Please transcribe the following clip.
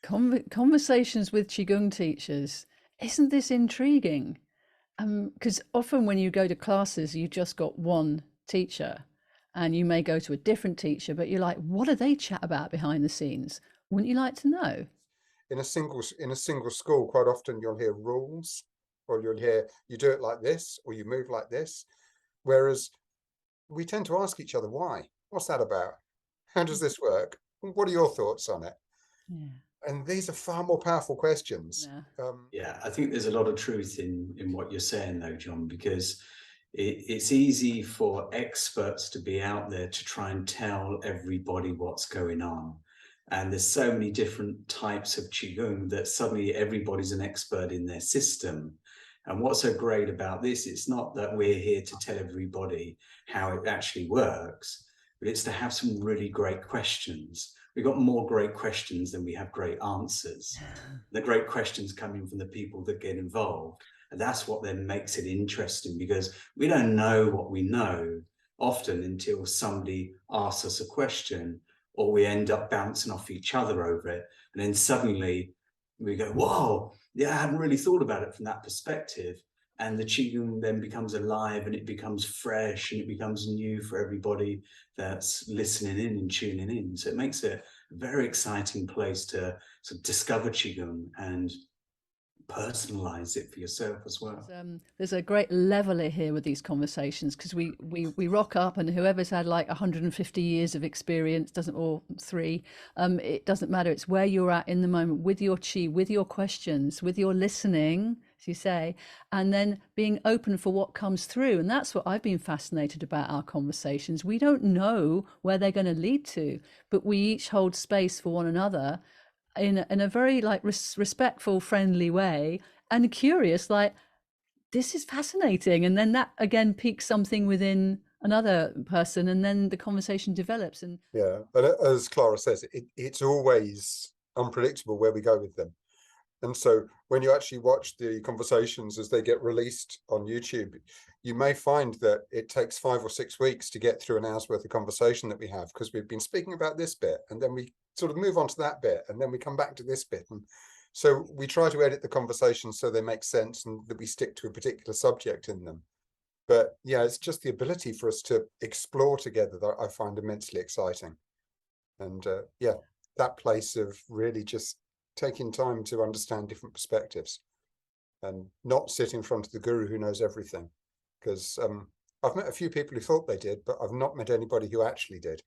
Conversations with Qigong teachers. Isn't this intriguing? Because often when you go to classes, you've just got one teacher and you may go to a different teacher, but you're like, what do they chat about behind the scenes? Wouldn't you like to know? In a single school, quite often you'll hear rules, or you'll hear you do it like this, or you move like this. Whereas we tend to ask each other, why? What's that about? How does this work? What are your thoughts on it? Yeah. And these are far more powerful questions. Yeah. Yeah, I think there's a lot of truth in what you're saying, though, John, because it's easy for experts to be out there to try and tell everybody what's going on. And there's so many different types of Qigong that suddenly everybody's an expert in their system. And what's so great about this, it's not that we're here to tell everybody how it actually works, but it's to have some really great questions. We've got more great questions than we have great answers. The great questions coming from the people that get involved. And that's what then makes it interesting, because we don't know what we know often until somebody asks us a question, or we end up bouncing off each other over it. And then suddenly we go, whoa, yeah, I hadn't really thought about it from that perspective. And the Qigong then becomes alive and it becomes fresh and it becomes new for everybody that's listening in and tuning in. So it makes it a very exciting place to sort of discover Qigong and personalize it for yourself as well. There's a great leveler here with these conversations because we rock up and whoever's had like 150 years of experience doesn't, or three, it doesn't matter. It's where you're at in the moment with your chi, with your questions, with your listening, as you say, and then being open for what comes through. And that's what I've been fascinated about our conversations. We don't know where they're going to lead to, but we each hold space for one another in a very like respectful, friendly way, and curious, like this is fascinating, and then that again piques something within another person, and then the conversation develops. And Yeah, and as Clara says, it's always unpredictable where we go with them. And so when you actually watch the conversations as they get released on YouTube, you may find that it takes 5 or 6 weeks to get through an hour's worth of conversation that we have, because we've been speaking about this bit and then we sort of move on to that bit and then we come back to this bit. And so we try to edit the conversations so they make sense and that we stick to a particular subject in them. But yeah, it's just the ability for us to explore together that I find immensely exciting. And yeah, that place of really just taking time to understand different perspectives and not sit in front of the guru who knows everything. Because I've met a few people who thought they did, but I've not met anybody who actually did.